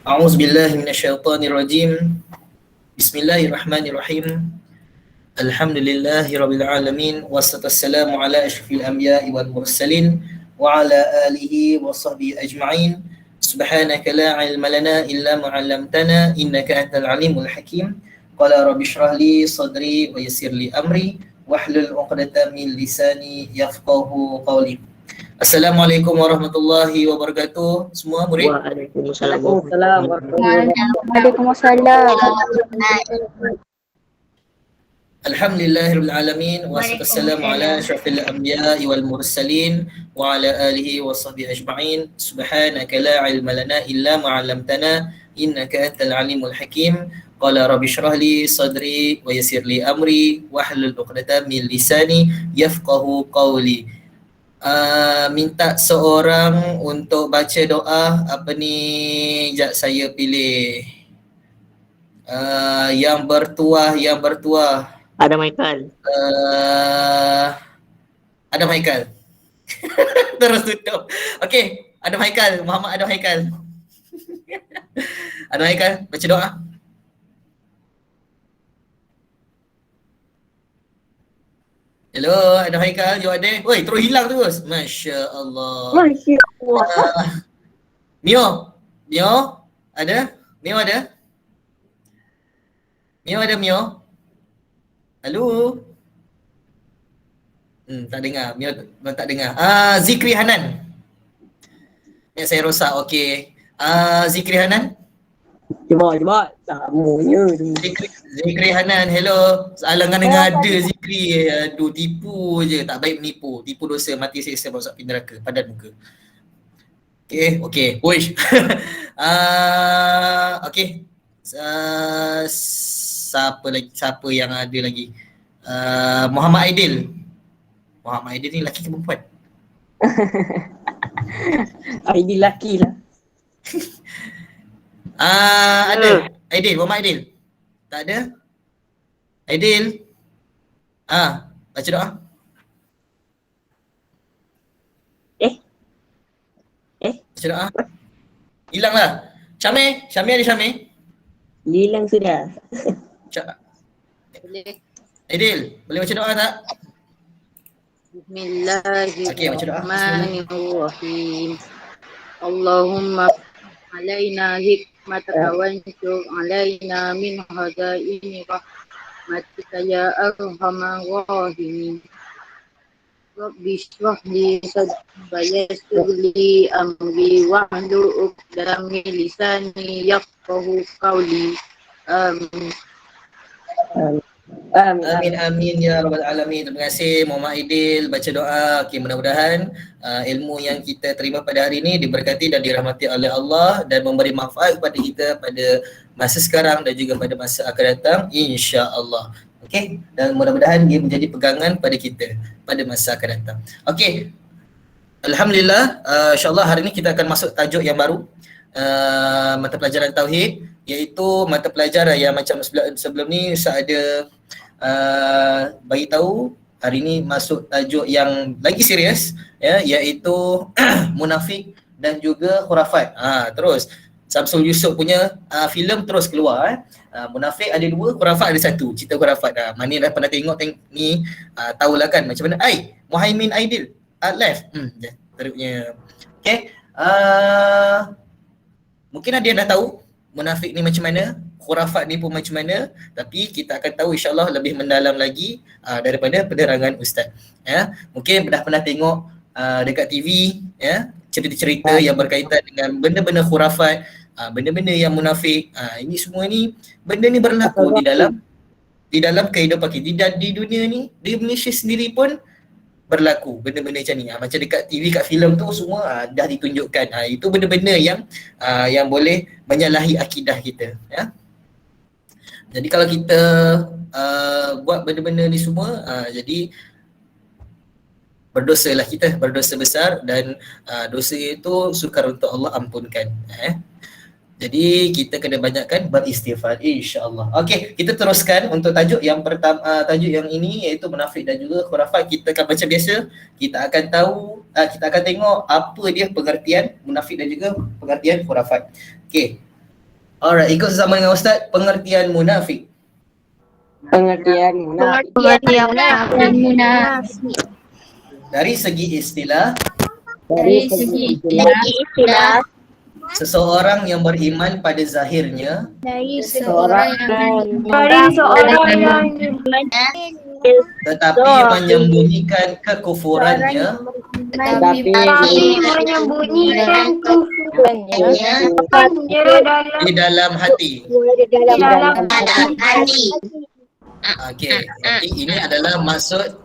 A'udzu billahi minasyaitonir rajim. Bismillahirrahmanirrahim. Alhamdulillahirabbil alamin wassalatu wassalamu ala asyrafil anbiya'i wal mursalin wa ala alihi wa sahbihi ajma'in. Subhanaka la ilma lana illa ma 'allamtana innaka antal alimul hakim. Qala rabbi shrah li sadri wa yassir li amri wahlul 'uqdatam min lisani yafqahu qawli. Assalamualaikum warahmatullahi wabarakatuh. Semua murid. Waalaikumsalam. Waalaikumsalam. Alhamdulillahirabbil alamin wassalamu ala asyrafil anbiya'i wal mursalin wa ala alihi washabbihi ajma'in. Subhanaka la ilma lana illa ma 'allamtana innaka antal alimul hakim. Qala rabbi shrah li sadri wa yassir li amri wahlul 'uqdatam min lisani yafqahu qawli. Minta seorang untuk baca doa. Apa ni? Sekejap saya pilih. Yang bertuah. Ada Michael. Ada Michael. Terus tutup. Okey, ada Michael. Muhammad ada Michael. Ada Michael, baca doa. Hello, ada Haikal, jawab ada. Oi, terus hilang terus. Masya Allah. Masya Allah. Mio ada? Mio ada? Mio? Halo? Tak dengar. Mio tak dengar. Zikri Hanan. Yang saya rosak, okey. Zikri Hanan? Cepat. Tamunya tu. Zikri Hanan, hello. Alangan dengar ada Zikri. Aduh, tipu je. Tak baik menipu. Tipu dosa, mati seksa, masuk api neraka. Padan muka. Okey. Wish. Okey. Siapa yang ada lagi? Muhammad Aidil. Muhammad Aidil ni lelaki ke perempuan? Aidil laki lah. Ada. Aidil, Muhammad Aidil. Tak ada? Aidil. Baca doa. Baca doa. Hilang lah. Syamil ada Syamil? Hilang sudah. Boleh. Aidil, boleh baca doa tak? Bismillahirrahmanirrahim. Allahumma alaina hikmataka wa ansur alaina min hadaini rahmatika ya arhamar rahimin. Rabbi shrah li sadri wa yassir li amri wahlul 'uqdatam min lisani yafqahu qawli. Amin ya rabbal alamin. Terima kasih Muhammad Aidil baca doa. Okey, mudah-mudahan ilmu yang kita terima pada hari ini diberkati dan dirahmati oleh Allah dan memberi manfaat kepada kita pada masa sekarang dan juga pada masa akan datang, insya-Allah. Okey, dan mudah-mudahan dia menjadi pegangan pada kita pada masa akan datang. Okey. Alhamdulillah, insya-Allah hari ini kita akan masuk tajuk yang baru. Mata pelajaran tauhid, iaitu mata pelajaran yang macam sebelum ni saya ada bagi tahu, hari ni masuk tajuk yang lagi serius, ya, iaitu munafik dan juga khurafat. Terus Samsul Yusof punya filem terus keluar. Munafik ada 2, khurafat ada 1. Cerita khurafat. Mana dah pernah tengok ni, tahulah kan macam mana. Muhaimin Aidil live. Teruknya. Okey. Mungkin ada yang dah tahu munafik ni macam mana, khurafat ni pun macam mana, tapi kita akan tahu insya-Allah lebih mendalam lagi daripada penerangan ustaz. Ya, mungkin dah pernah tengok dekat TV, ya, cerita-cerita yang berkaitan dengan benda-benda khurafat, benda-benda yang munafik. Ini semua ni benda ni berlaku di dalam kehidupan kita. Di dunia ni, di Malaysia sendiri pun berlaku benda-benda macam ni. Macam dekat TV, kat filem tu semua dah ditunjukkan. Itu benda-benda yang boleh menyalahi akidah kita, ya. Jadi kalau kita buat benda-benda ni semua, jadi berdosalah kita, berdosa besar, dan dosa itu sukar untuk Allah ampunkan. Jadi kita kena banyakkan beristighfar insya-Allah. Okey, kita teruskan untuk tajuk yang pertama, tajuk yang ini iaitu munafik dan juga khurafat. Kita akan baca biasa. Kita akan tahu, kita akan tengok apa dia pengertian munafik dan juga pengertian khurafat. Okey. Alright, ikut sesama dengan ustaz, pengertian munafik. Pengertian munafik. Pengertian munafik. Dari segi istilah, Dari segi istilah, seseorang yang beriman pada zahirnya Dari seorang yang tetapi menyembunyikan kekufurannya tetapi menyembunyikan kufurannya di dalam hati. dalam hati. Okey, ini adalah maksud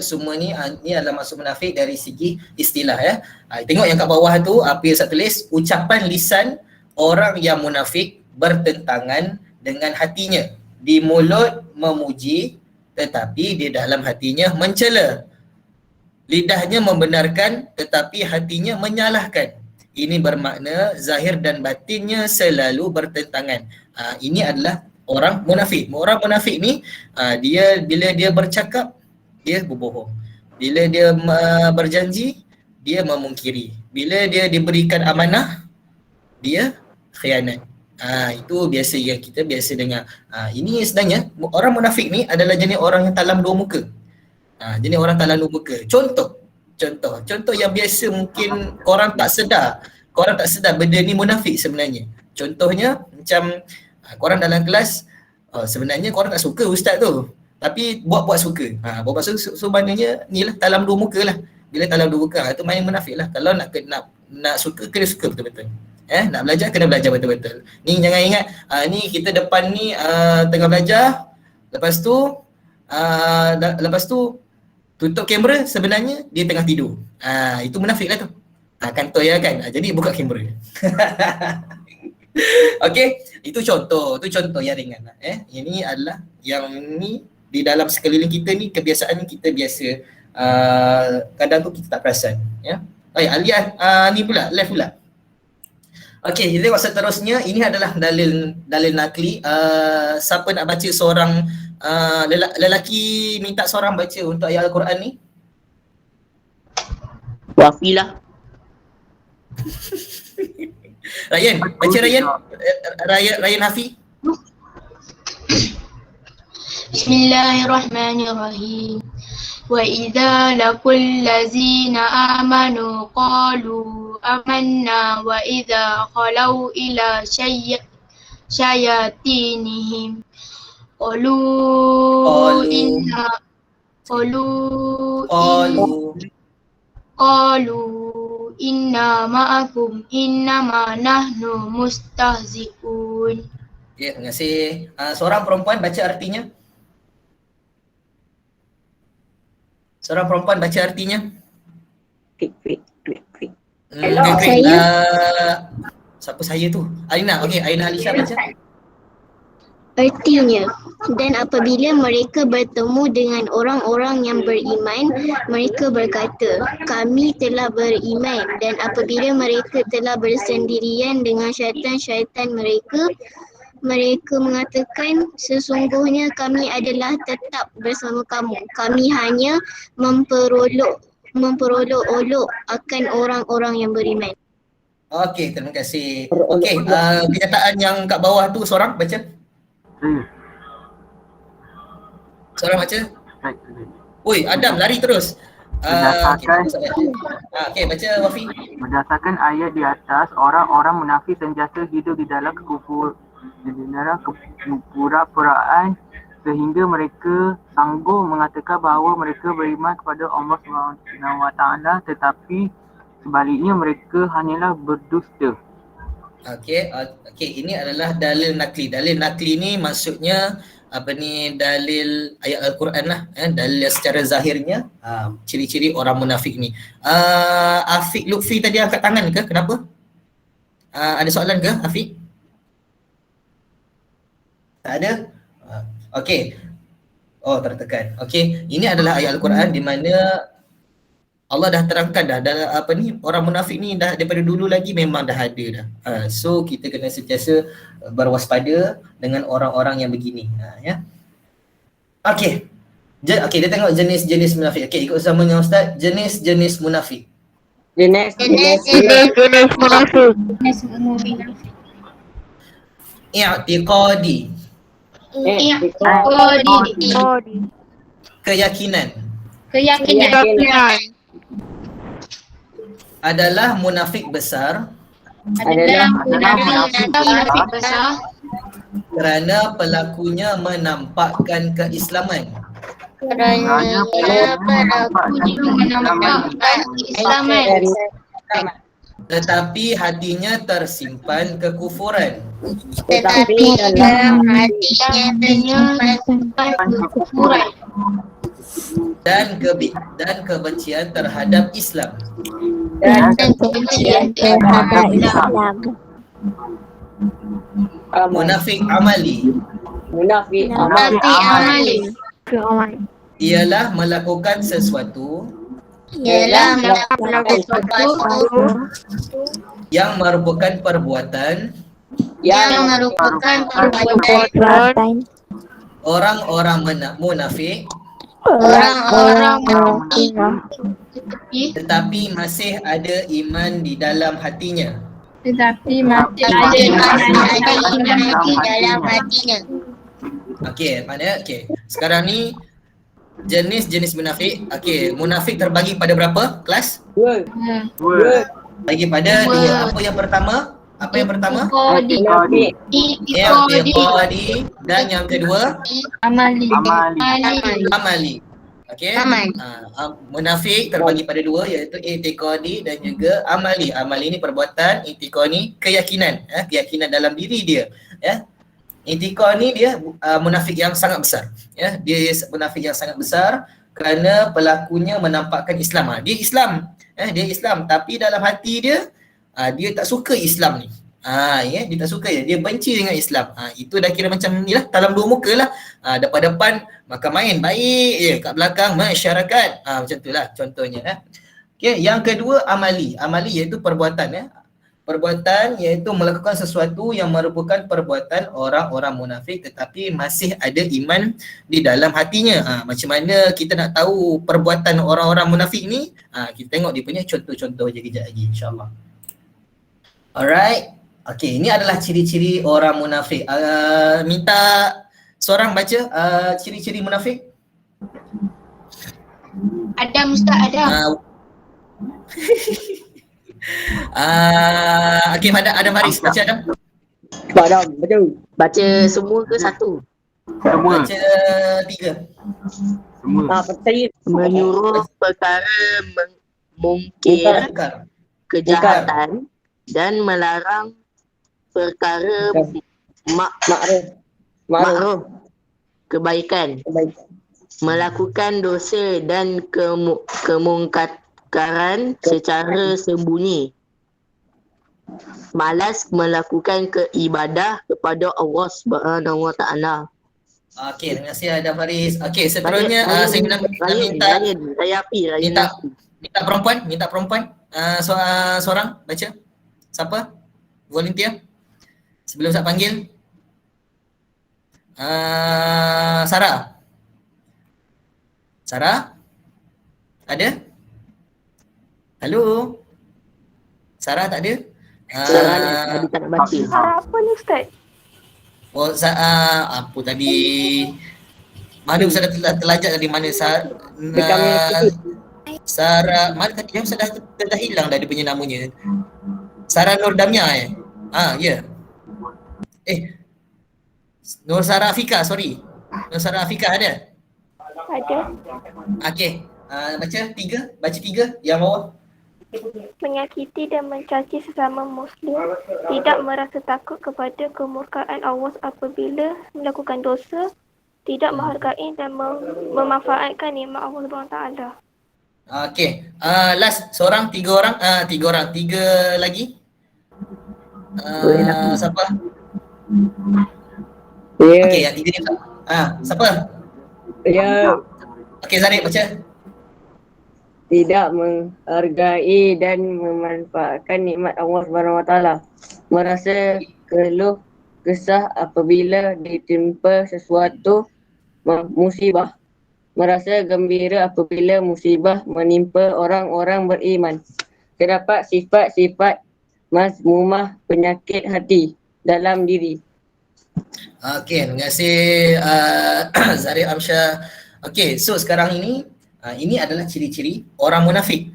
semua ni adalah maksud munafik dari segi istilah ya. Tengok yang kat bawah tu apa yang saya tulis, ucapan lisan orang yang munafik bertentangan dengan hatinya. Di mulut memuji tetapi di dalam hatinya mencela. Lidahnya membenarkan tetapi hatinya menyalahkan. Ini bermakna zahir dan batinnya selalu bertentangan. Ini adalah orang munafik. Orang munafik ni dia bila dia bercakap dia berbohong. Bila dia berjanji dia memungkiri. Bila dia diberikan amanah dia khianat. Itu biasa yang kita biasa dengar. Ini sebenarnya orang munafik ni adalah jenis orang yang talam dua muka. Jenis orang talam dua muka. Contoh yang biasa mungkin korang tak sedar benda ni munafik sebenarnya. Contohnya macam korang dalam kelas sebenarnya korang tak suka ustaz tu, tapi buat suka. Buat suka, so maknanya ni lah talam dua muka lah. Bila talam dua muka tu main munafik lah. Kalau nak suka kena suka betul-betul. Nak belajar kena belajar betul-betul. Ni jangan ingat ni kita depan ni tengah belajar, lepas tu tutup kamera, sebenarnya dia tengah tidur. Itu munafik lah tu. Kantor ya kan. Jadi buka kamera. Okey, itu contoh yang ringan lah. Ini adalah yang ni di dalam sekeliling kita ni kebiasaan kita biasa. Kadang tu kita tak perasan ya. Baik, Aliyah ni pula left pula. Okey, jadi seterusnya ini adalah dalil nakli. Siapa nak baca seorang lelaki minta seorang baca untuk ayat Al-Quran ni? Wafilah. Ryan, baca Ryan Hafi. Bismillahirrahmanirrahim. Wa idza laqul ladzina amanu qalu amanna wa idza khalau ila syayatinihim qalu inna ma'akum innama nahnu mustahzi'un. Ya, terima kasih. Seorang perempuan baca artinya. Klik. Siapa saya tu? Aina. Okey, Aina Alisha baca. Artinya, dan apabila mereka bertemu dengan orang-orang yang beriman, mereka berkata, kami telah beriman. Dan apabila mereka telah bersendirian dengan syaitan-syaitan mereka, mereka mengatakan, sesungguhnya kami adalah tetap bersama kamu. Kami hanya memperolok-olok akan orang-orang yang beriman. Okey, terima kasih. Okey, kenyataan yang kat bawah tu seorang baca. Seorang baca. Oi, Adam lari terus. Okey, baca Wafi. Berdasarkan ayat di atas, orang-orang munafik sentiasa hidup di dalam kepura-puraan sehingga mereka sanggup mengatakan bahawa mereka beriman kepada Allah SWT, tetapi sebaliknya mereka hanyalah berdusta. Okey, ini adalah dalil nakli. Dalil nakli ni maksudnya dalil ayat Al-Quran lah, dalil secara zahirnya ciri-ciri orang munafik ni. Afiq Lutfi tadi angkat tangan ke? Kenapa? Ada soalan ke Afiq? Tak ada? Okey. Oh, tertekan. Okey, ini adalah ayat Al-Quran di mana Allah dah terangkan dah apa ni, orang munafik ni dah daripada dulu lagi memang dah ada dah. So kita kena sentiasa berwaspada dengan orang-orang yang begini. Ya. Okey. Okey, kita tengok jenis-jenis munafik. Okey, ikut sama dengan Ustaz, jenis-jenis munafik. Jenis munafik. I'tiqadi, keyakinan Keyakinan adalah munafik besar adalah munafik besar kerana pelakunya menampakkan keislaman kerana pelakunya menampakkan keislaman tetapi hatinya tersimpan kekufuran Tetapi dalam hatinya tersimpan kekufuran dan kebencian terhadap Islam. dan kebencian terhadap Islam. Munafik amali Munafik amali ialah melakukan sesuatu Ialah melakukan sesuatu yang merupakan perbuatan yang merupakan perbuatan orang-orang munafik orang-orang munafik tetapi masih ada iman di dalam hatinya. tetapi masih ada iman di dalam hatinya. Okey, mana? Okey. Sekarang ni jenis-jenis munafik. Okey, munafik terbagi pada berapa kelas? Dua. Bagi pada dua. Apa yang pertama? Munafik I'tiqadi dan yang kedua amali amali. Okey. Munafik terbagi pada dua, iaitu i'tiqadi dan juga amali. Amali ni perbuatan, i'tiqadi keyakinan, keyakinan dalam diri dia, ya. I'tiqadi dia munafik yang sangat besar, ya. Dia munafik yang sangat besar kerana pelakunya menampakkan Islam. Dia Islam, dia Islam, tapi dalam hati dia dia tak suka Islam ni. Ya, dia tak suka dia benci dengan Islam. Itu dah kira macam ni lah, dalam dua muka lah. Depan-depan makan main baik je, kat belakang masyarakat. Macam tu lah contohnya. Okay, yang kedua amali. Amali iaitu perbuatan, ya. Perbuatan iaitu melakukan sesuatu yang merupakan perbuatan orang-orang munafik tetapi masih ada iman di dalam hatinya. Macam mana kita nak tahu perbuatan orang-orang munafik ni? Kita tengok dia punya contoh-contoh je kejap lagi, insyaAllah. Alright. Okay, ini adalah ciri-ciri orang munafik. Minta seorang baca ciri-ciri munafik. Adam Ustaz Adam. Okay, Adam Haris, baca Adam. Adam, betul. Baca semua ke satu? Semua. Baca 3. Semua. Saya Menyuruh perkara mungkir kejahatan dan melarang perkara makruf kebaikan, melakukan dosa dan kemungkaran secara sembunyi, malas melakukan keibadah kepada Allah Subhanahu Wa Taala. Okey, terima kasih Adam Faris. Okey, seterusnya saya nak minta perempuan, seorang baca. Siapa? Volunteer? Sebelum saya panggil. Sarah. Ada? Halo? Sarah tak ada? Sarah tak nak baca. Sarah apa ni Ustaz? Apa tadi? Mana Ustaz dah terlajak dari mana Sarah, mana tadi Ustaz dah hilang dah dia punya namanya. Sarah Nur Damia ya. Nur Sarah Afika, sorry. Nur Sarah Afika ada? Ada. Okey. Baca 3 yang bawah. Menyakiti dan mencaci sesama Muslim, tidak merasa takut kepada kemurkaan Allah apabila melakukan dosa, tidak menghargai dan memanfaatkan nikmat Allah SWT. Okey. Last seorang, 3 orang. 3 lagi. Siapa? Okey, yang 3 ni. Siapa? Ya. Okey, Zarif baca. tidak menghargai dan memanfaatkan nikmat Allah SWT, merasa keluh kesah apabila ditimpa sesuatu musibah, merasa gembira apabila musibah menimpa orang-orang beriman. Terdapat sifat-sifat mazmumah penyakit hati dalam diri. Okey, terima kasih Zarif Amsyah. Okey, so sekarang ini adalah ciri-ciri orang munafik.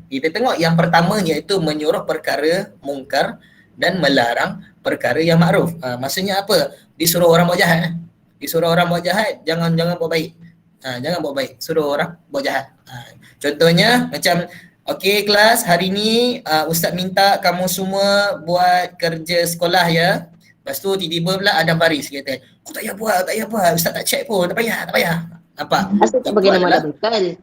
Kita tengok yang pertama iaitu menyuruh perkara mungkar dan melarang perkara yang makruf. Maksudnya apa? Disuruh orang buat jahat. Disuruh orang buat jahat, jangan buat baik. Jangan buat baik, suruh orang buat jahat. Contohnya macam, okey kelas, hari ni ustaz minta kamu semua buat kerja sekolah ya. Lepas tu tiba-tiba pula Adam Faris kata, aku tak payah buat, ustaz tak check pun, tak payah. Nampak? Asal tak bagi nama dah bekal.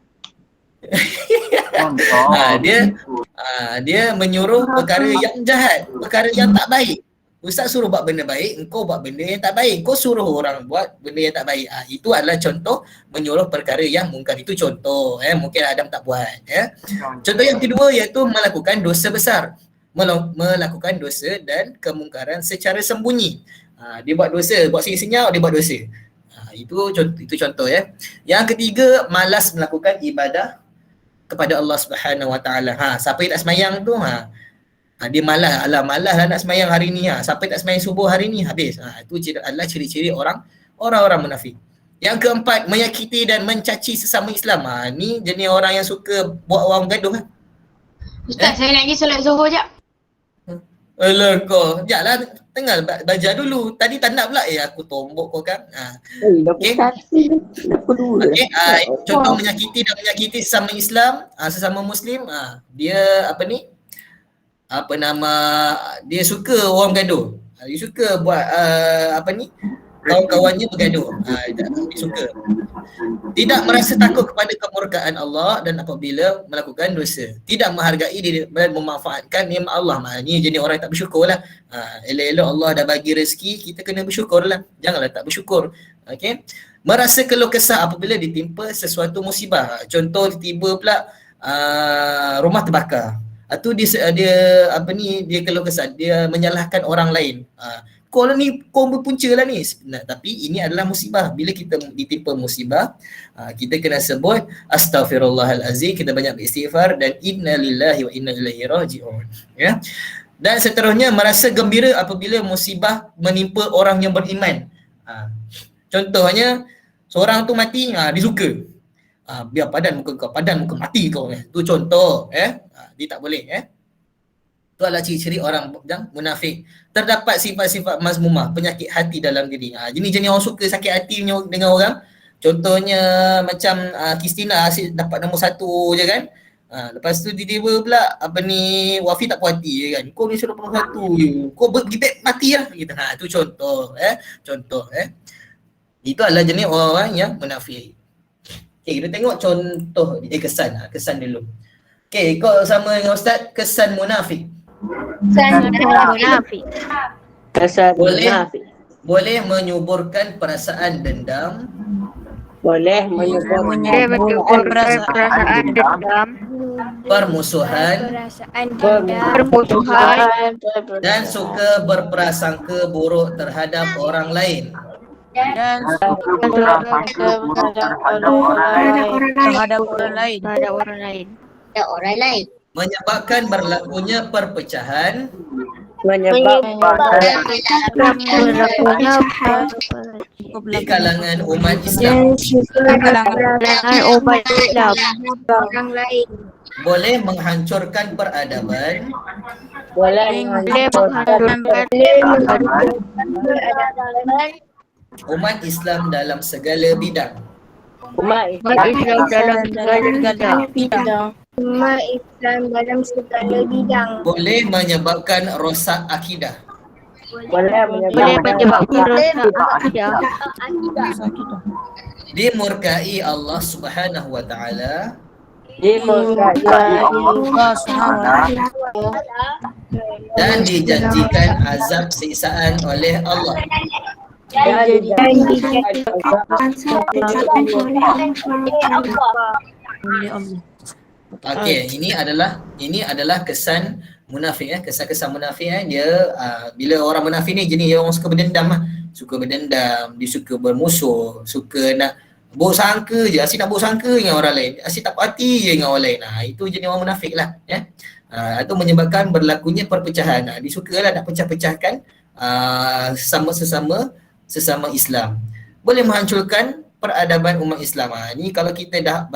Dia menyuruh perkara yang jahat, perkara yang tak baik. Ustaz suruh buat benda baik, engkau buat benda yang tak baik. Kau suruh orang buat benda yang tak baik. Itu adalah contoh menyuruh perkara yang mungkar. Itu contoh. Mungkin Adam tak buat. Contoh yang kedua iaitu melakukan dosa besar. Melakukan dosa dan kemungkaran secara sembunyi. Dia buat dosa, buat senyap-senyap dia buat dosa. Itu contoh ya. Yang ketiga, malas melakukan ibadah kepada Allah Subhanahu Wa Taala. Siapa yang tak semayang tu dia malas lah nak semayang hari ni. Siapa yang tak semayang subuh hari ni habis. Itu adalah ciri-ciri orang-orang munafik. Yang keempat, menyakiti dan mencaci sesama Islam. Ni jenis orang yang suka buat orang gaduh. Ustaz, saya nak pergi solat Zuhur jap. Alah kau, sekejaplah, tengah baca dulu. Tadi tak nak pula, aku tombok kau kan. Okey. Contoh menyakiti dan menyakiti sesama Islam, sesama Muslim, dia dia suka orang bergaduh. Dia suka buat kawan-kawannya bergaduh. Dia suka. Tidak merasa takut kepada kemurkaan Allah dan apabila melakukan dosa. Tidak menghargai dan memanfaatkan nikmat Allah. Ni jenis orang yang tak bersyukur lah. Elok-elok Allah dah bagi rezeki, kita kena bersyukur lah. Janganlah tak bersyukur. Okay? Merasa keluh kesah apabila ditimpa sesuatu musibah. Contoh tiba pula rumah terbakar. Atau dia keluh kesah, dia menyalahkan orang lain. Kau ni, kau berpunca lah ni. Tapi ini adalah musibah. Bila kita ditimpa musibah, kita kena sebut astaghfirullahalazim, kita banyak beristighfar dan inna lillahi wa inna ilaihi raji'un. Ya. Dan seterusnya, merasa gembira apabila musibah menimpa orang yang beriman. Contohnya, seorang tu mati, dia suka. Biar padan muka kau, padan muka mati kau. Itu contoh. Dia tak boleh. Itu adalah ciri-ciri orang yang munafik. Terdapat sifat-sifat mazmumah, penyakit hati dalam diri. Jenis-jenis orang suka sakit hati dengan orang. Contohnya macam Kristina asyik dapat nombor 1 je kan. Lepas tu tiba-tiba pula Wafi tak puas hati je kan. Kau ni suruh nombor 1 je. Kau bergibet mati lah. Itu contoh. Contoh. Itu adalah jenis orang yang munafik. Okay, kita tengok contoh kesan dulu. Okay, kau sama dengan Ustaz, kesan munafik. Boleh menyuburkan perasaan dendam. Boleh menyuburkan perasaan dendam, permusuhan dan suka berprasangka buruk terhadap orang lain. terhadap orang lain. Menyebabkan berlakunya perpecahan di kalangan umat Islam. Boleh menghancurkan peradaban. Umat Islam dalam segala bidang. Boleh menyebabkan rosak akidah. Dimurkai Allah Subhanahu Wa Taala. Dan dijanjikan azab siksaan oleh Allah. Okey, ini adalah kesan munafik kesan-kesan munafik dia bila orang munafik ni jenis orang suka berdendam suka berdendam, dia suka bermusuh, suka nak buruk sangka je, asyik nak buruk sangka dengan orang lain, asyik tak puas hati je dengan orang lain. Itu jenis orang munafik lah ya. Itu menyebabkan berlakunya perpecahan. Dia sukalah nak pecah-pecahkan sesama Islam. Boleh menghancurkan peradaban umat Islam. Ni kalau kita dah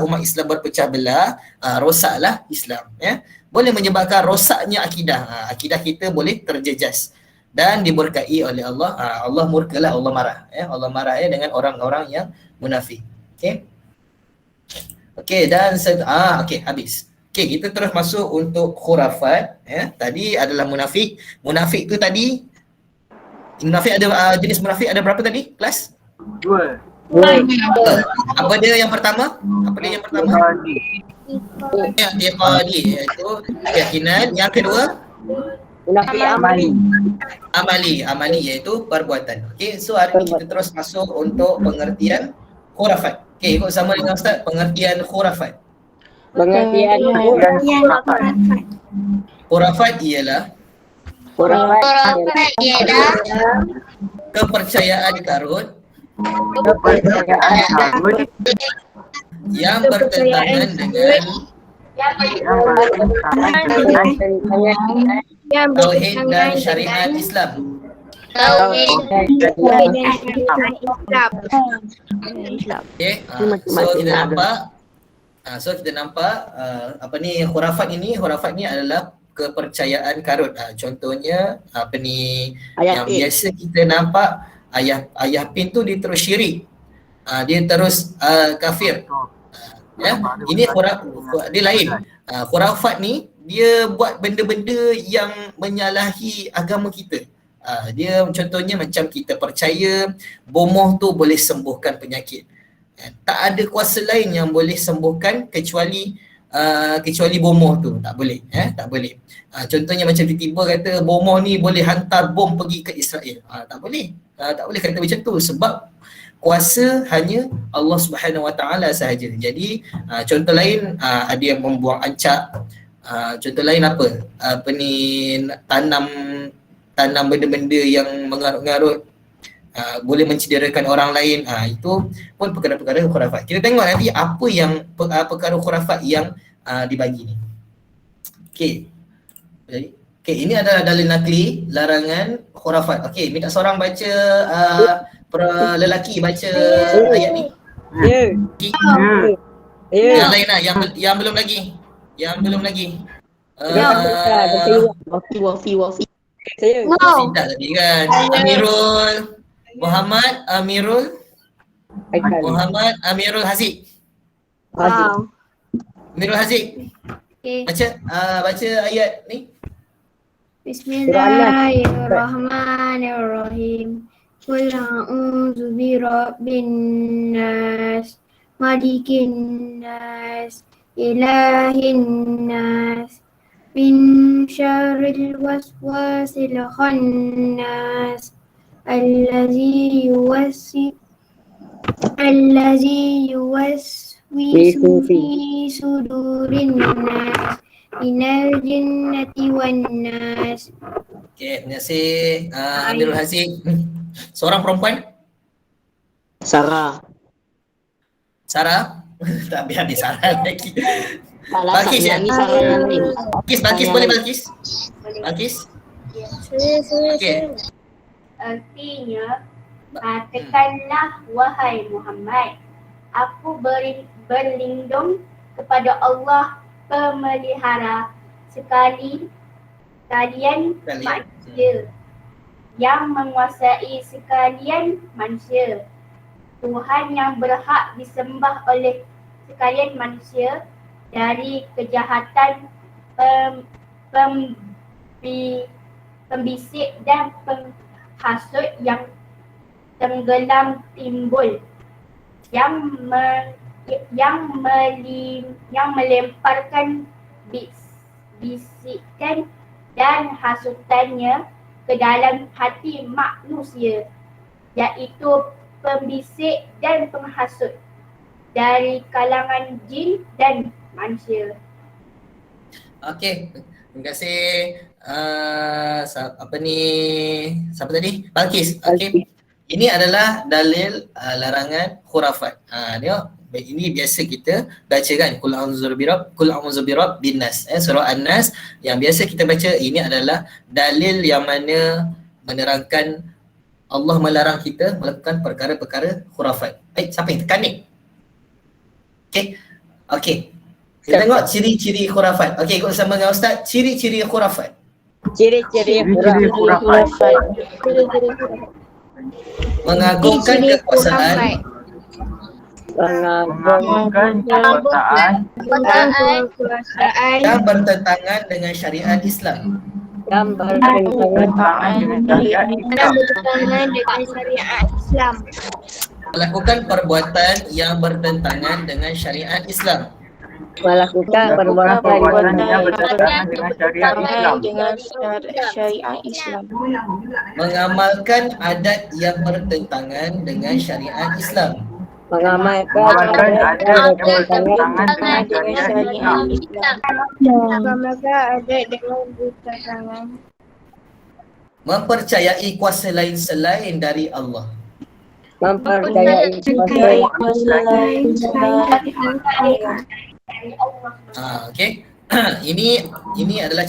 umat Islam berpecah belah, rosaklah Islam ya. Boleh menyebabkan rosaknya akidah. Akidah kita boleh terjejas dan diberkai oleh Allah. Allah murkalah, Allah marah ya. Allah marah ya dengan orang-orang yang munafik. Okey. Okey dan okey habis. Okey, kita terus masuk untuk khurafat ya. Tadi adalah munafik. Munafik tu tadi munafik ada jenis munafik ada berapa tadi? Kelas? 2. Apa dia yang pertama? Ya, dia qadi iaitu keyakinan. Yang kedua Munafik amali. Amali iaitu perbuatan. Okey, so hari ini kita terus masuk untuk pengertian khurafat. Okey, ikut sama dengan Ustaz, pengertian khurafat. Pengertian Khurafat ialah kepercayaan karut yang bertentangan dengan tauhid dan syariat Islam. Okay, so kita nampak khurafat ni adalah kepercayaan karut. Contohnya yang biasa kita nampak ayah pin tu dia terus syirik. Dia terus kafir. Ya, ini dia lain. Khurafat ni dia buat benda-benda yang menyalahi agama kita. Dia contohnya macam kita percaya bomoh tu boleh sembuhkan penyakit. Tak ada kuasa lain yang boleh sembuhkan kecuali bomoh tu, tak boleh tak boleh. Contohnya macam tiba-tiba kata bomoh ni boleh hantar bom pergi ke Israel. Tak boleh kata macam tu sebab kuasa hanya Allah Subhanahu Wa Taala sahaja. Jadi contoh lain ada yang membuang ancak. Contoh lain tanam benda-benda yang mengarut-ngarut, boleh mencederakan orang lain. Itu pun perkara-perkara khurafat. Kita tengok nanti apa yang perkara khurafat yang dibagi ni. Okey, ini adalah dalil nakli larangan khurafat. Okey, minta seorang baca lelaki baca ayat ni. Yang lain lah, yang belum lagi. Wafi. Tidak tadi kan. Muhammad Amirul Haziq. Amirul Haziq. Baca ayat ni. Bismillahirrahmanirrahim. Qul a'udzu birabbin nas, malikin nas, ilahin nas, min syarril waswasil khannas, allazi yuwaswisu fi sudurin nas, minal jinnati wan nas. Okey, terima kasih Amirul Haziq. Seorang perempuan? Sarah. Tak biar dia Sarah lagi. Balkis ya? Balkis boleh Balkis? Okey. Artinya, katakanlah wahai Muhammad, aku berlindung kepada Allah pemelihara sekalian manusia yang menguasai sekalian manusia, Tuhan yang berhak disembah oleh sekalian manusia dari kejahatan pembisik dan penghasut yang tenggelam timbul, yang melemparkan bisikan dan hasutannya ke dalam hati manusia, iaitu pembisik dan penghasut dari kalangan jin dan manusia. Okey, terima kasih. Apa ni? Siapa tadi? Balkis. Okey. Ini adalah dalil larangan khurafat. Tengok. Ini biasa kita baca kan, Qul a'udzu birabbin nas. Surah An-Nas yang biasa kita baca, ini adalah dalil yang mana menerangkan Allah melarang kita melakukan perkara-perkara khurafat. Baik, siapa yang tekan ni? Okey. Kita tengok ciri-ciri khurafat. Okey, ikut sama dengan Ustaz. Ciri-ciri khurafat. Ciri-ciri khurafat. Mengagungkan kekuasaan, mengagungkan kekuasaan yang bertentangan dengan syariat Islam. yang bertentangan dengan syariat Islam. Melakukan perbuatan yang bertentangan dengan syariat Islam. melakukan perbuatan yang bertentangan dengan syariat Islam. Syariat Islam. Mengamalkan adat yang bertentangan dengan syariat Islam. mengamalkan adat yang bertentangan dengan syariat Islam. Mengamalkan adat dengan bertentangan. Mempercayai kuasa lain selain dari Allah. mempercayai kuasa lain Okey. Ini adalah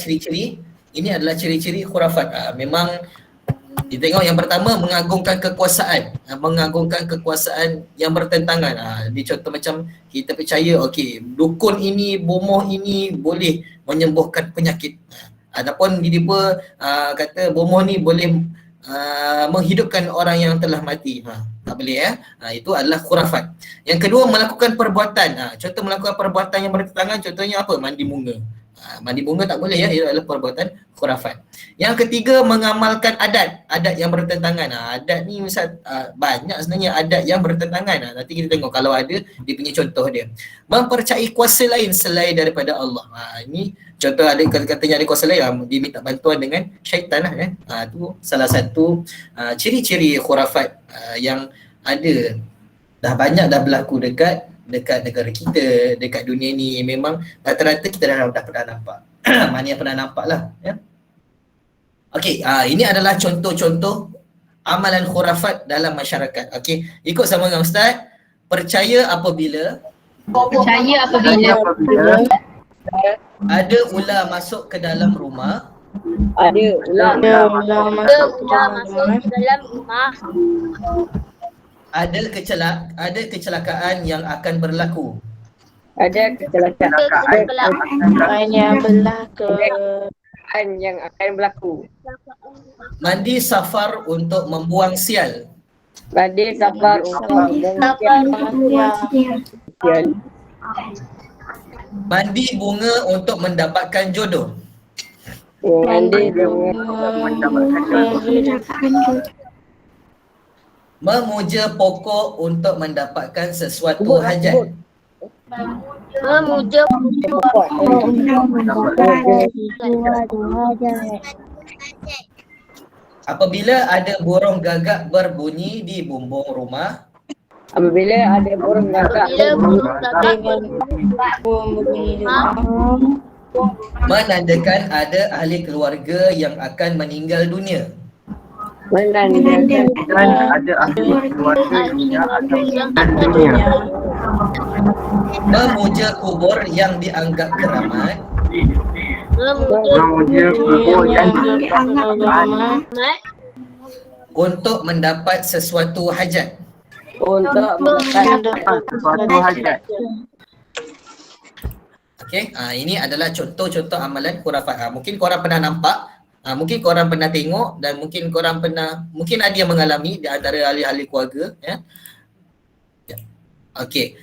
ciri-ciri khurafat. Memang kita tengok yang pertama, mengagungkan kekuasaan yang bertentangan. Di contoh macam kita percaya dukun ini, bomoh ini boleh menyembuhkan penyakit. Ataupun dia kata bomoh ni boleh menghidupkan orang yang telah mati. Tak boleh itu adalah khurafat. Yang kedua, melakukan perbuatan. Contoh melakukan perbuatan yang bertentangan, contohnya apa? Mandi bunga. Mandi bunga tak boleh itu adalah perbuatan khurafat. Yang ketiga, mengamalkan adat yang bertentangan. Adat ni misal banyak sebenarnya adat yang bertentangan. Nanti kita tengok kalau ada dia punya contoh dia. Mempercayai kuasa lain selain daripada Allah. Ini contoh ada katanya ada kuasa lain, dia minta bantuan dengan syaitan itu salah satu ciri-ciri khurafat yang ada banyak berlaku dekat negara kita, dekat dunia ni. Memang rata-rata kita dah pernah nampak. Mana yang pernah nampak lah Okey, ini adalah contoh-contoh amalan khurafat dalam masyarakat. Okey, ikut sama dengan Ustaz. Percaya apabila ada ular masuk ke dalam rumah, ada kecelakaan yang akan berlaku. yang akan berlaku. Mandi safar untuk membuang sial. Mandi safar untuk Mandi bunga untuk mendapatkan jodoh. mandi bunga mendapatkan Memuja pokok untuk mendapatkan sesuatu hajat. Memuja Apabila ada burung gagak berbunyi di bumbung rumah, apabila ada burung gagak menandakan ada ahli keluarga yang akan meninggal dunia. menandakan ada ahli keluarga yang akan meninggal dunia. Memuja kubur yang dianggap keramat. Memuja kubur yang Untuk mendapat sesuatu hajat. untuk mendapat sesuatu hajat. Okey, ini adalah contoh-contoh amalan khurafat. Mungkin korang pernah nampak, mungkin korang pernah tengok, dan mungkin korang mungkin ada yang mengalami di antara ahli-ahli keluarga. Okey.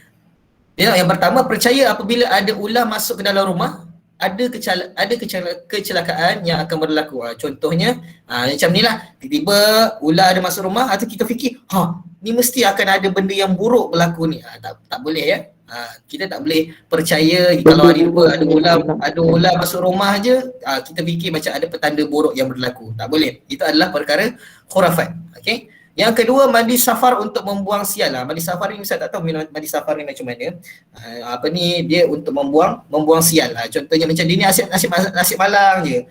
Yang pertama, percaya apabila ada ular masuk ke dalam rumah, ada kecelakaan yang akan berlaku. Contohnya macam ni lah, tiba-tiba ular ada masuk rumah, atau kita fikir ni mesti akan ada benda yang buruk berlaku ni. Tak boleh ya. Kita tak boleh percaya kalau ada ular masuk rumah je, kita fikir macam ada petanda buruk yang berlaku. Tak boleh. Itu adalah perkara khurafat. Okey. Yang kedua, mandi safar untuk membuang sial lah. Mandi safar ni Ustaz tak tahu mandi safar ni macam mana. Dia untuk membuang sial lah. Contohnya macam dia ni nasi malang je.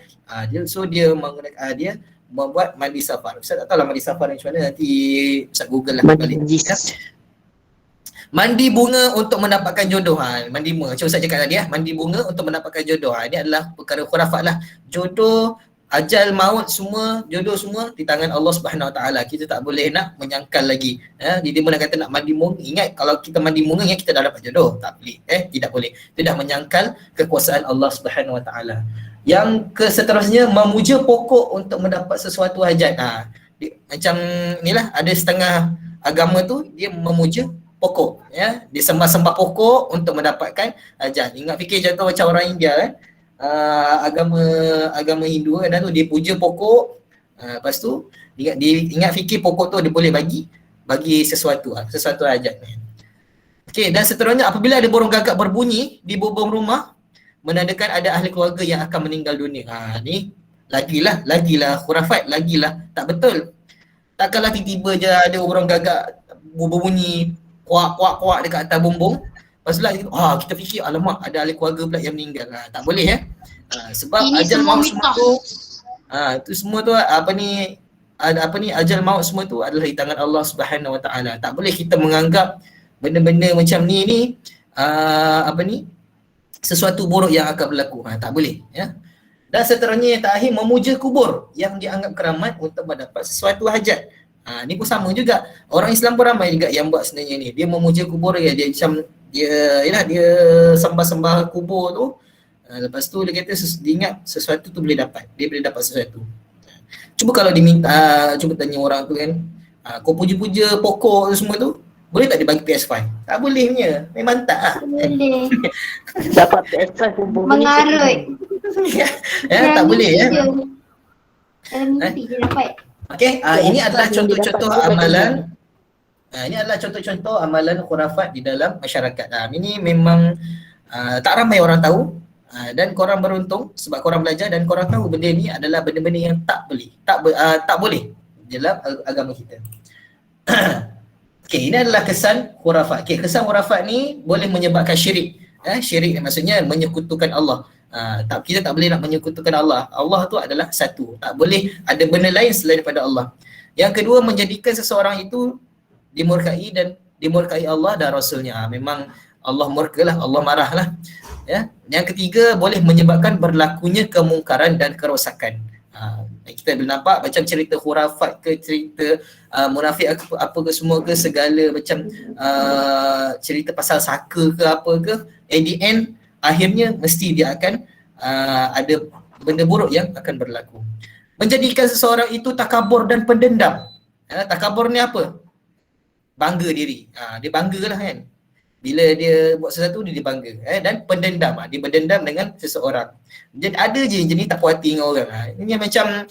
Dia menggunakan dia membuat mandi safar. Ustaz tak tahu lah mandi safar ni macam mana, nanti Ustaz Google lah balik. Mandi bunga untuk mendapatkan jodoh. Mandi bunga, macam Ustaz cakap tadi mandi bunga untuk mendapatkan jodoh. Ini adalah perkara khurafat lah. Jodoh, ajal, maut semua, jodoh semua di tangan Allah Subhanahu Wa Taala. Kita tak boleh nak menyangkal lagi. Dia mana kata nak mandi bunga, ingat kalau kita mandi bunga ingat kita dah dapat jodoh. Tak boleh. Tidak boleh. Tidak menyangkal kekuasaan Allah Subhanahu Wa Taala. Yang seterusnya, memuja pokok untuk mendapat sesuatu hajat. Macam inilah, ada setengah agama tu dia memuja pokok, dia sembah-sembah pokok untuk mendapatkan hajat. Ingat fikir contoh macam orang India kan, agama Hindu kan tu dia puja pokok, lepas tu dia ingat fikir pokok tu dia boleh bagi sesuatu hajat. Okey, dan seterusnya apabila ada burung gagak berbunyi di bubung rumah menandakan ada ahli keluarga yang akan meninggal dunia. Ni lagilah khurafat, lagilah tak betul. Takkanlah tiba-tiba je ada burung gagak berbunyi kuak dekat atas bumbung. Lepas tu kita fikir alamak ada ahli keluarga pula yang meninggal. Tak boleh sebab ini ajal maut semua tu itu semua tu ajal maut semua tu adalah di tangan Allah Subhanahu Wa Taala. Tak boleh kita menganggap benda-benda macam ni sesuatu buruk yang akan berlaku. Tak boleh Dan seterusnya yang terakhir, memuja kubur yang dianggap keramat untuk mendapat sesuatu hajat. Ni pun sama juga. Orang Islam pun ramai juga yang buat sebenarnya ni. Dia memuja kubur dia macam dia sembah-sembah kubur tu. Lepas tu dia kata dia ingat sesuatu tu boleh dapat. Dia boleh dapat sesuatu. Cuba kalau diminta, cuba tanya orang tu kan, kau puja-puja pokok tu semua tu, boleh tak dia bagi PS5? Tak boleh punya. Memang tak lah. Boleh. Dapat PS5 kubur. Mengarut. Tak boleh Dalam mimpi dia dapat. Okey, ini adalah contoh-contoh amalan. Ini adalah contoh-contoh amalan khurafat di dalam masyarakat. Ini memang tak ramai orang tahu, dan korang beruntung sebab korang belajar dan korang tahu benda ni adalah benda-benda yang tak boleh dalam agama kita. Okey, ini adalah kesan khurafat. Okey, kesan khurafat ni boleh menyebabkan syirik. Syirik ni maksudnya menyekutukan Allah. Kita tak boleh nak menyekutukan Allah. Allah tu adalah satu. Tak boleh ada benda lain selain daripada Allah. Yang kedua, menjadikan seseorang itu dimurkai Allah dan Rasulnya. Memang Allah murkalah, Allah marahlah. Yang ketiga, boleh menyebabkan berlakunya kemungkaran dan kerosakan. Kita boleh nampak macam cerita khurafat ke, cerita munafik apa ke semua ke, segala macam cerita pasal saka ke apa ke, at the end akhirnya mesti dia akan ada benda buruk yang akan berlaku. Menjadikan seseorang itu takabur dan pendendam. Takabur ni apa? Bangga diri. Dia banggalah kan. Bila dia buat sesuatu dia bangga. Dan pendendam. Dia berdendam dengan seseorang. Jadi ada je jenis tak puas hati dengan orang. Ini macam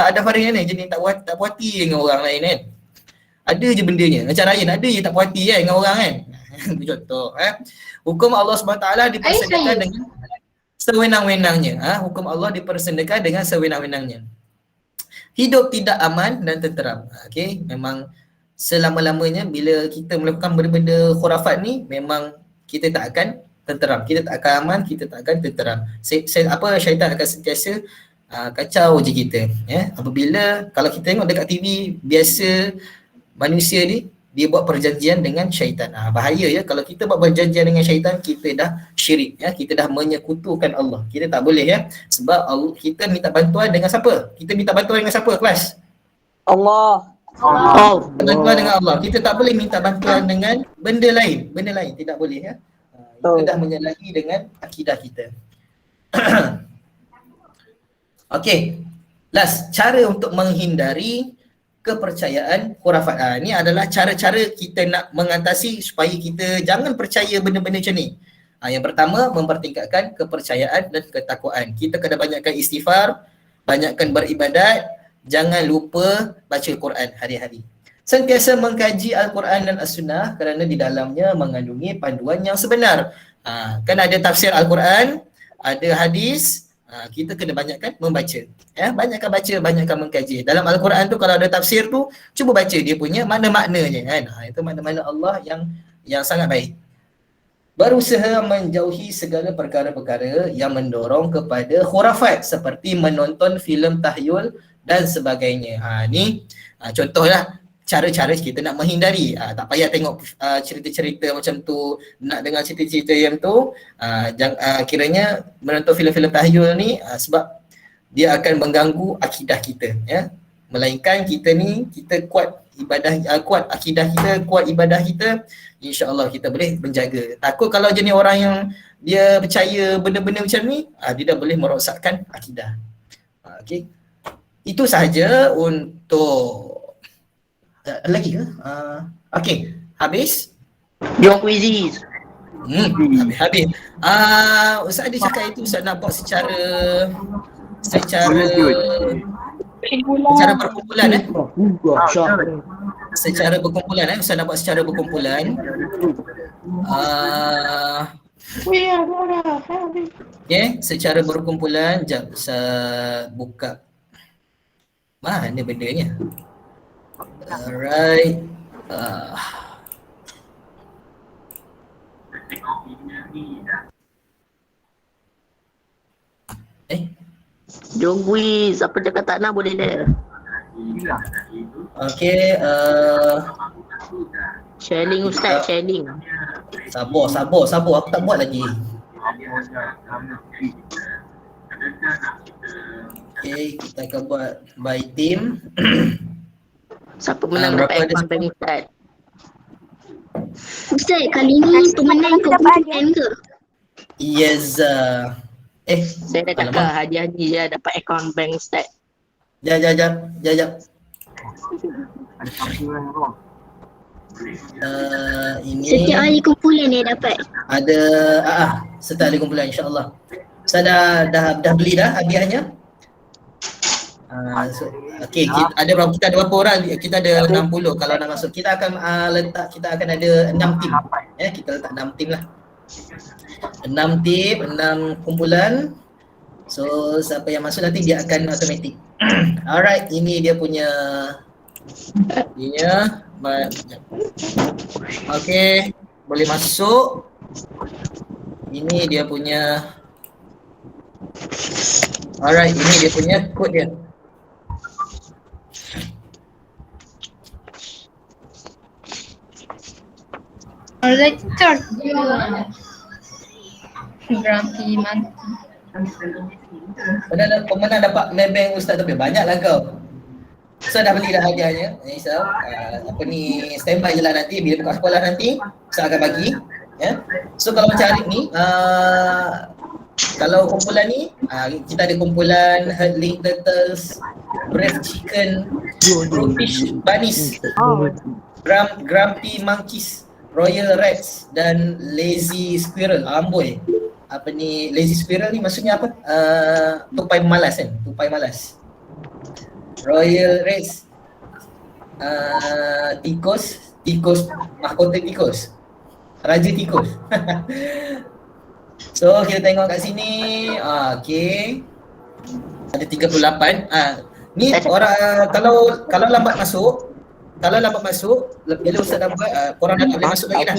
ada Farid ni jenis tak puas hati dengan orang lain kan. Ada je bendanya. Macam Ryan ada je tak puas hati kan dengan orang kan. Contoh. Hukum Allah SWT dipersendirikan dengan sewenang-wenangnya. Hukum Allah dipersendirikan dengan sewenang-wenangnya. Hidup tidak aman dan tenteram. Okey, memang selama-lamanya bila kita melakukan benda-benda khurafat ni memang kita tak akan tenteram, kita tak akan aman, kita tak akan tenteram. Syaitan akan sentiasa kacau je kita. Apabila kalau kita tengok dekat TV biasa manusia ni dia buat perjanjian dengan syaitan. Bahaya ya kalau kita buat perjanjian dengan syaitan, kita dah syirik kita dah menyekutukan Allah. Kita tak boleh sebab Allah, kita minta bantuan dengan siapa? Kita minta bantuan dengan siapa kelas? Allah. Bantuan dengan Allah. Kita tak boleh minta bantuan dengan benda lain tidak boleh Kita dah menyalahi dengan akidah kita. Okey. Last, cara untuk menghindari kepercayaan khurafat. Ini adalah cara-cara kita nak mengatasi supaya kita jangan percaya benda-benda macam ni. Yang pertama, mempertingkatkan kepercayaan dan ketakwaan. Kita kena banyakkan istighfar, banyakkan beribadat, jangan lupa baca Quran hari-hari. Sentiasa mengkaji Al-Quran dan As-Sunnah kerana di dalamnya mengandungi panduan yang sebenar. Kan ada tafsir Al-Quran, ada hadis, Kita kena banyakkan membaca. Ya, banyakkan baca, banyakkan mengkaji. Dalam Al-Quran tu kalau ada tafsir tu, cuba baca dia punya makna-maknanya kan. Itu makna-makna Allah yang sangat baik. Berusaha menjauhi segala perkara-perkara yang mendorong kepada khurafat seperti menonton filem tahyul dan sebagainya. Ni contohlah cara-cara kita nak menghindari. Tak payah tengok cerita-cerita macam tu, nak dengar cerita-cerita yang tu. Kiranya menonton filem-filem tahyul ni sebab dia akan mengganggu akidah kita, ya. Melainkan kita ni, kita kuat ibadah, kuat akidah kita, kuat ibadah kita, insya-Allah kita boleh menjaga. Takut kalau jenis orang yang dia percaya benda-benda macam ni, dia dah boleh merosakkan akidah. Okey. Itu sahaja untuk lagi ke? Okey, habis? Jom quizzes. Habis. Ustaz ada cakap itu Ustaz nak buat secara berkumpulan secara berkumpulan Ustaz nak buat secara berkumpulan. Okay, secara berkumpulan. Sekejap Ustaz buka mana bendanya. Alright. Jom quiz. Apa cakap tak nak boleh dah. Okay. Sharing Ustaz, sharing. Sabar. Aku tak buat lagi. Okay, kita akan buat by team. Siapa menang dapat F1 bank Ustaz? Ustaz, kali ni pemenang kompetitif ke? Yes. Saya dah cakap hadiah ni je dapat akaun bank Ustaz. Jap. Ini Setiap ahli kumpulan dia dapat. ada setiap ahli kumpulan insya-Allah. Saya dah beli dah hadiahnya. Okey, kita ada berapa orang? Kita ada 60. Kalau nak masuk kita akan kita akan ada 6 tim. Kita letak 6 tim lah. 6 tim, 6 kumpulan. So siapa yang masuk nanti dia akan automatik. Alright, ini dia punya okey, boleh masuk. Ini dia punya. Alright, ini dia punya kod dia. Alright, start. Grumpy monkey. Pemenang dapat maybank Ustaz tapi banyaklah kau. Ustaz dah beli dah hadiahnya. Ustaz, standby je lah nanti bila buka sekolah nanti Ustaz akan bagi. Ya. So kalau macam hari ni kalau kumpulan ni kita ada kumpulan herdling turtles, brave chicken, brutish bunnies, grumpy monkeys, royal rats dan lazy squirrel. Amboi. Lazy squirrel ni maksudnya apa? Tupai malas kan? Tupai malas. Royal rats, tikus, mahkota tikus, raja tikus. So kita tengok kat sini. Okay, ada 38. Ni orang kalau lambat masuk, bila Ustaz dah buat, korang dah tak boleh masuk lagi dah.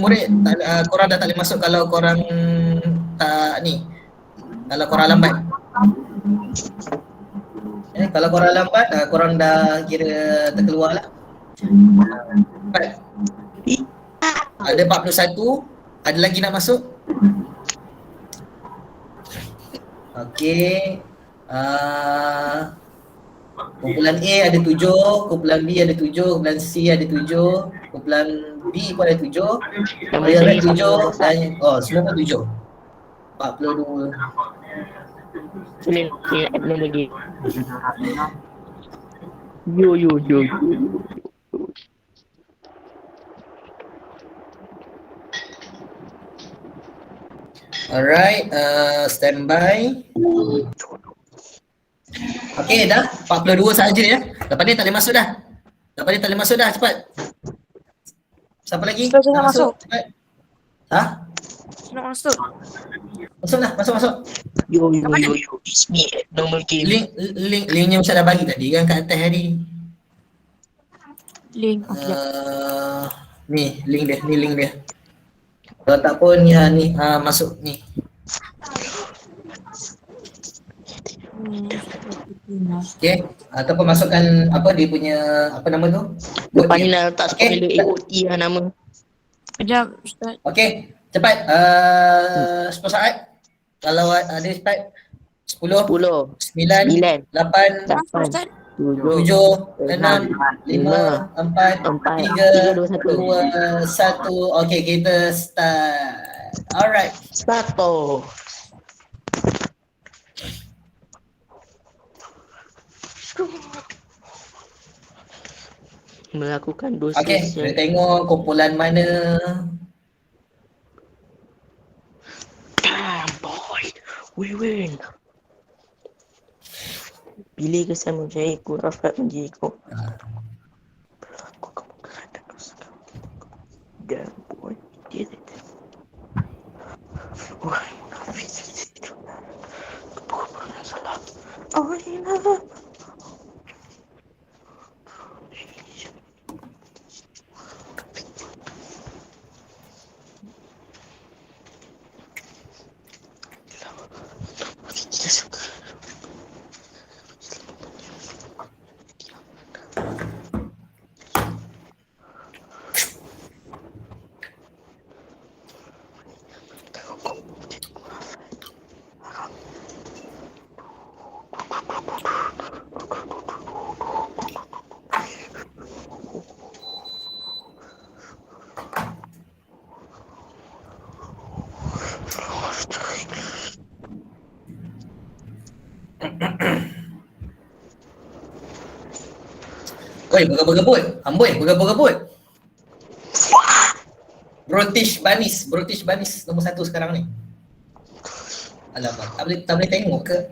Murid korang dah tak boleh masuk kalau korang kalau korang lambat. Kalau korang lambat, korang dah kira terkeluar lah. Ada 41, ada lagi nak masuk? Okey. Kumpulan A ada 7, kumpulan B ada 7, kumpulan C ada 7, kumpulan B pun ada 7, kumpulan R 7 dan semua pun 7. 42. Boleh add lagi. Yo. Alright, standby. Okey dah, 42 saja ya. Lepas ni tak boleh masuk dah. Cepat. Siapa lagi? Ustaz Nak nak masuk. Cepat. Ha? Nak masuk. Masuk. Yo, it's me, normal game. Linknya Ustaz dah bagi tadi kan kat atas tadi. Link. Okay. Ni link dia. Kalau tak pun ya ni masuk ni. Okay, ataupun masukkan apa dia punya apa nama tu? Lepas ni nak letak spoiler AOT lah nama. Sekejap Ustaz. Okay, cepat 10 saat. Kalau ada cepat 10 9 8 7 6 5 4 3 2 1 Okay, kita start. Alright, start. Melakukan dosa. Okay, kita tengok kumpulan mana. Damn boy, we win. Pilih kesan menjadiku, Rafat menjadiku. Berlaku kemungkinan dan dosa. Damn boy, we did it. Wahai munafik itu. Keburukan salah. Oh iya. Oi, bergebut. Amboi, bergebut. British Banis nombor 1 sekarang ni. Alamak, tak boleh tengok ke?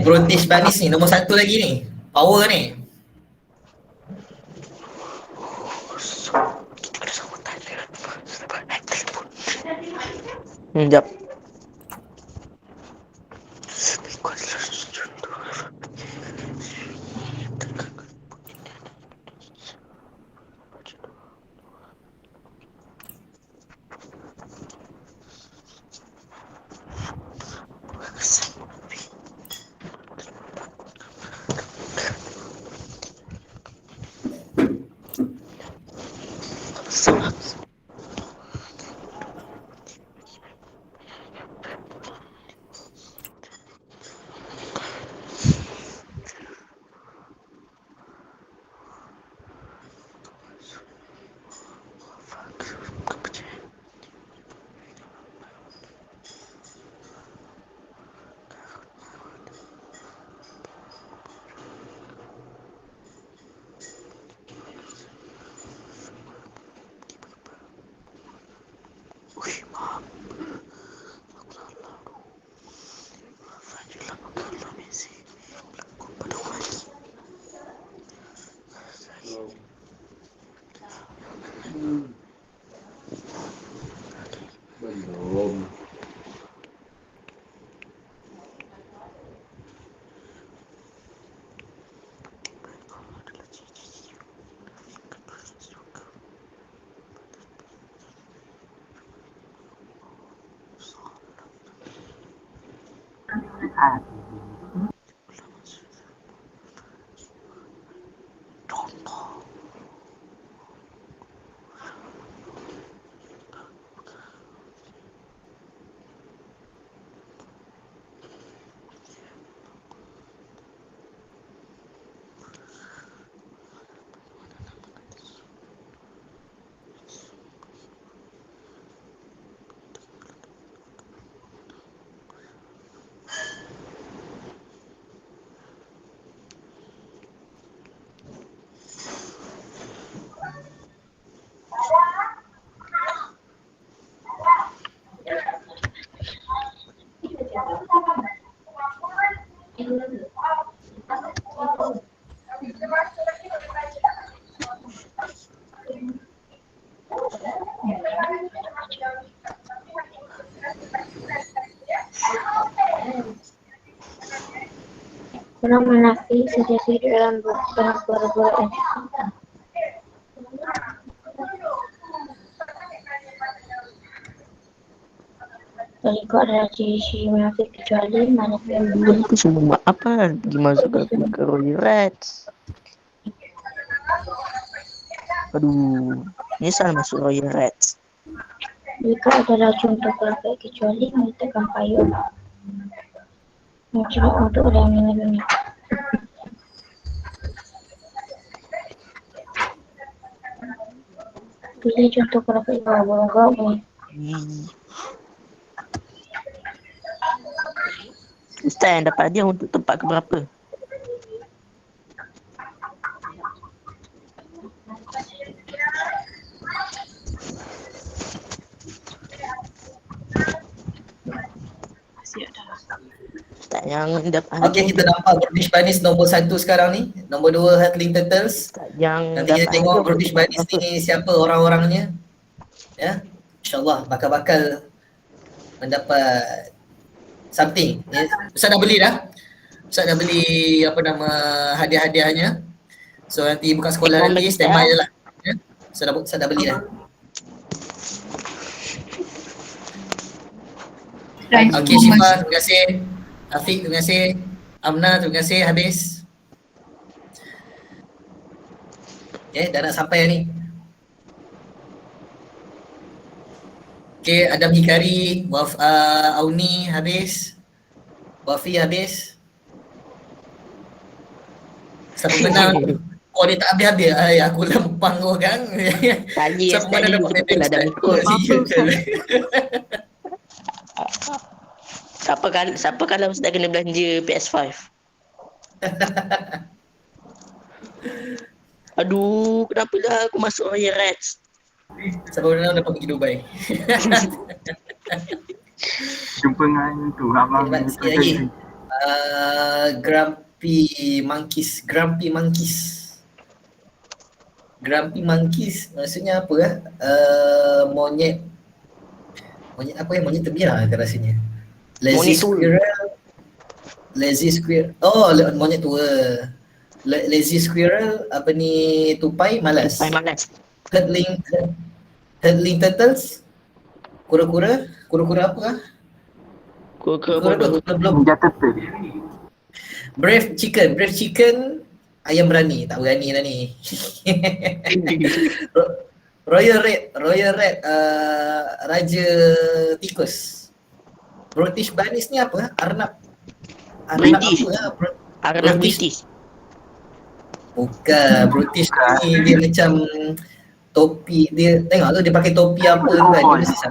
British Banis ni nombor 1 lagi ni. Power ni. Sekejap. Belum. Orang munafik sejati dalam perbuatan. Berikut adalah ciri-ciri munafik kecuali manakala Itu semua apa? Dimasuk ke Roy Rats. Aduh, nyesal masuk Roy Rats. Mereka adalah contoh munafik kecuali meletakkan payung mencuba untuk orang dunia. Pilih contoh munafik bawah ni. Ustaz yang dapat dia untuk tempat keberapa? Ustaz yang dapat. Okey, kita nampak British Bunnies nombor 1 sekarang ni. Nombor 2 Hatling Turtles. Yang nanti kita tengok British Bunnies ni siapa orang-orangnya. Ya. InsyaAllah bakal mendapat something. Ya. Ustaz dah beli dah. Ustaz dah beli apa nama hadiah-hadiahnya. So nanti buka sekolah nanti standby je lah. Ya. Ustaz dah beli dah. Okey Syifa, terima kasih. Afiq, terima kasih. Amna, terima kasih. Habis. Dah nak sampai ni. Okay, Adam Hikari, Auni habis. Wafi habis. Siapa menang? Oh dia tak habis-habis. Aku lempang orang. Siapa menang dapat PP Adam Siapa kalau Ustaz kena belanja PS5? Aduh, kenapa lah aku masuk Royal Rats? Siapa menang dapat pergi Dubai. Jumpa dengan tu abang sikit lagi. Grumpy Monkeys maksudnya apa lah? Monyet apa ya? Monyet terbiar ke rasanya? Lazy Squirrel. Oh, monyet tua. Lazy Squirrel, apa ni, tupai malas. Herdling Turtles. Kura-kura apa lah? Kura-kura belum. Brave Chicken, ayam berani. Tak berani lah ni. Royal Red, Raja Tikus. British Bunnies ni apa? Arnab British. Bukan, British ni dia macam topi dia. Tengok tu dia pakai topi apa tu kan. Dia mesti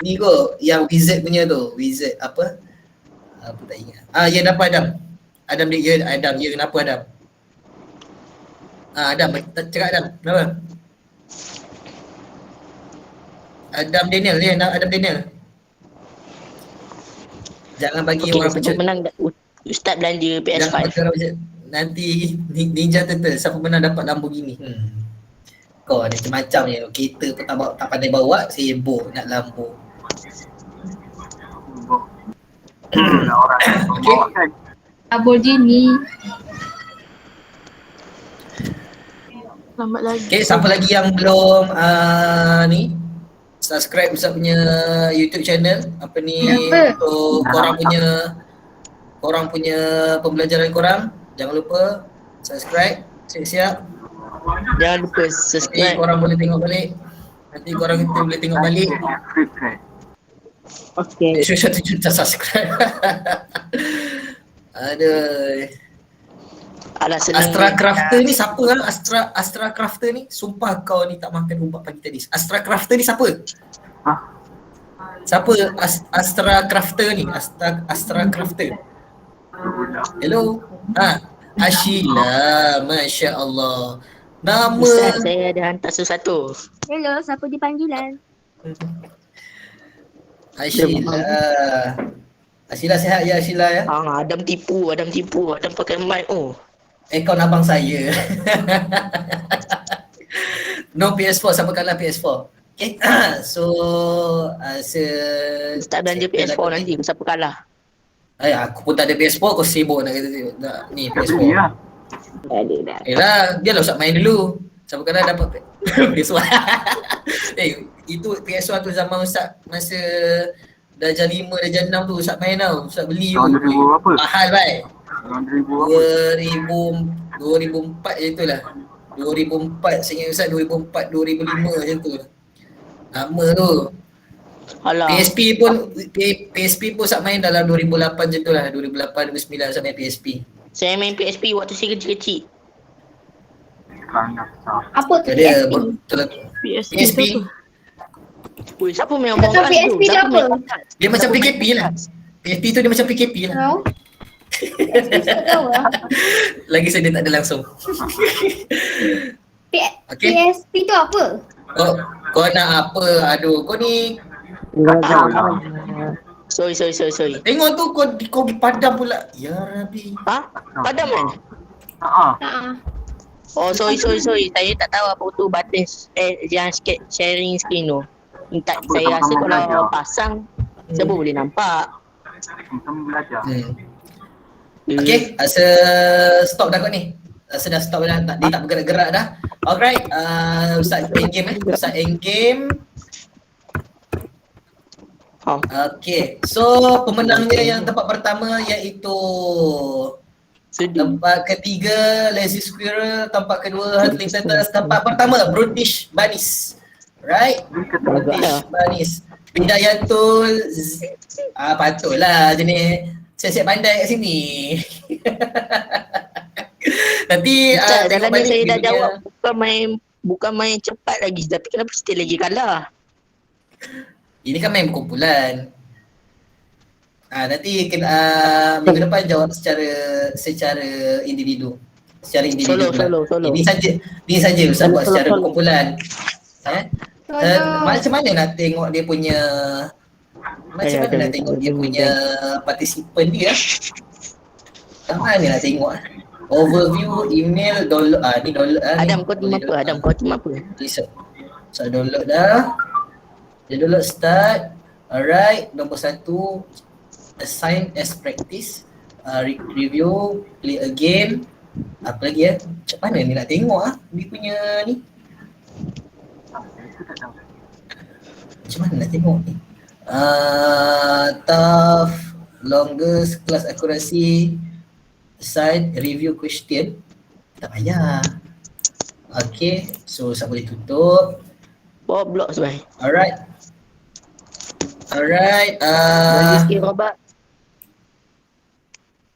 ni kot yang wizard punya tu. Wizard apa? Apa tak ingat. Ya dapat Adam. Adam, kenapa Adam? Adam, cakap Adam, kenapa? Adam Daniel dia, Adam Daniel. Jangan bagi orang siapa menang Ustaz belanja PS5. Nanti Ninja Turtle siapa menang dapat Lamborghini. Kau ada macam-macam je. Kereta pun tak pandai bawa, sibuk nak Lambo. Okay. Lamborghini. Lambat lagi. Okay, siapa lagi yang belum ni subscribe Ustaz punya YouTube channel apa ni untuk korang punya pembelajaran korang, jangan lupa subscribe. Siap-siap. Jangan lupa subscribe. Nanti korang boleh tengok balik. Nanti korang kita boleh tengok balik. Okay. 1 juta subscribe. Aduh. Astra Crafter ni siapa lah? Astra Crafter ni? Sumpah kau ni tak makan ubat pagi tadi. Astra Crafter ni siapa? Siapa Astra Crafter ni? Astra Crafter. Hello? Ashila, Masya Allah. Nama Ustaz, saya ada hantar sesuatu. Hello, siapa dipanggilan? Ashila sihat ya Ashila ya? Adam tipu. Adam pakai mic Akaun abang saya. No PS4, siapa kalah PS4? Okay, so Ustaz belanja PS4 nanti, siapa kalah? Aku pun tak ada PS4, kau sibuk nak kata ni PS4. Yelah, dia lah Ustaz main dulu. Siapa kalah dapat PS4. Itu PS1 tu zaman Ustaz masa darjah 5, darjah 6 tu Ustaz main tau. Ustaz beli tu. Mahal baik. 2004 je tu lah. 2004, saya ingat Ustaz 2004, 2005 macam tu. Lama tu. PSP pun Ustaz main dalam 2008 macam tu lah. 2008, 2009 Ustaz main PSP. Saya main PSP waktu saya kecil-kecil. Apa tu PSP? Weh, siapa main orang PSP tu apa? Dia macam PKP lah. PSP tu dia macam PKP lah. Lagi saya dia tak ada langsung. PSP tu apa? Kau nak apa? Aduh, kau ni Sorry. tengok tu kau padam pula. Ya Rabbi. Padam kan? Oh, sorry. Saya tak tahu apa tu batas yang sharing screen tu. Saya rasa kalau pasang semua boleh nampak. Okay, rasa stop dah kot ni. Rasa dah stop dah, dia tak bergerak-gerak dah. Alright, Ustaz endgame Ustaz endgame. Okay, so pemenangnya yang tempat pertama iaitu tempat ketiga Lazy Squirrel, tempat kedua Hurtling Turtles, tempat pertama Brutish Bunnies. Right? Brutish Bunnies. Bidayatul patutlah jenis siap-siap pandai kat sini. Nanti dalam ni saya dah jawab bukan main cepat lagi, tapi kenapa still lagi kalah? Ini kan main kumpulan. Nanti minggu depan jawab secara individu. Solo. Ini saja Ustaz buat secara kumpulan. Macam mana nak tengok dia punya partisipan dia? Macam mana nak tengok? Overview, email, download. Ni download. Adam kau tim apa? So download dah. Dia download start. Alright, nombor 1 assign as practice. Review, play again. Apa lagi ya? Macam mana ni nak tengok dia punya ni? Macam mana nak tengok ni? Tough, longest, class accuracy, assign, review question. Tak payah. Okay, so saya boleh tutup. Bawa blok sebaik. Alright. Sikit robot.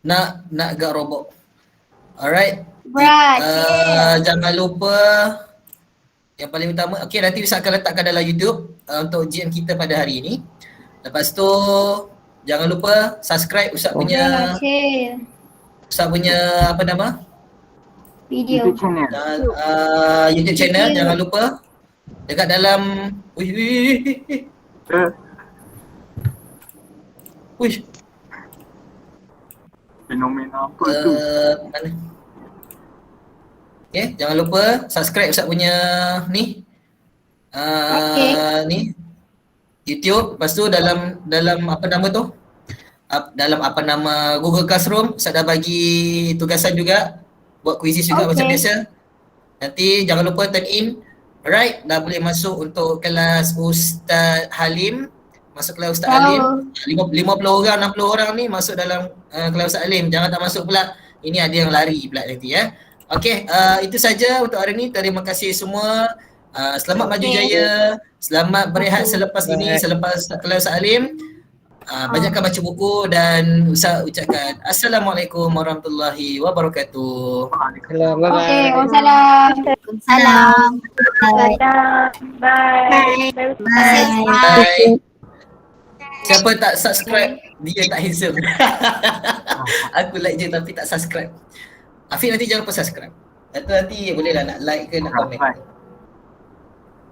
Nak gak robot. Alright. Jangan lupa yang paling utama, okay, nanti Ustaz akan letakkan dalam YouTube untuk ujian kita pada hari ini. Lepas tu jangan lupa subscribe Ustaz punya apa nama? Video. YouTube channel jangan lupa. Dekat dalam Fenomena apa tu? Mana? Okay, jangan lupa subscribe Ustaz punya ni. Ni YouTube. Lepas tu dalam apa nama tu? Dalam apa nama Google Classroom, Ustaz dah bagi tugasan juga. Buat kuisis juga macam biasa. Nanti jangan lupa turn in. Alright, dah boleh masuk untuk kelas Ustaz Halim. Masuk kelas Ustaz Halim. 50 orang, 60 orang ni masuk dalam kelas Ustaz Halim. Jangan tak masuk pula. Ini ada yang lari pula nanti ya. Okey, itu saja untuk hari ni. Terima kasih semua. Selamat maju jaya. Selamat berehat selepas ini, selepas kelas Ustaz Halim. Banyakkan baca buku dan Ustaz ucapkan Assalamualaikum warahmatullahi wabarakatuh. Okey, Waalaikumsalam. Bye. Siapa tak subscribe, dia tak handsome. Aku like je tapi tak subscribe. Afiq nanti jangan lupa subscribe. Atau nanti boleh lah nak like ke nak komen.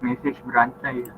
Mesej berantai.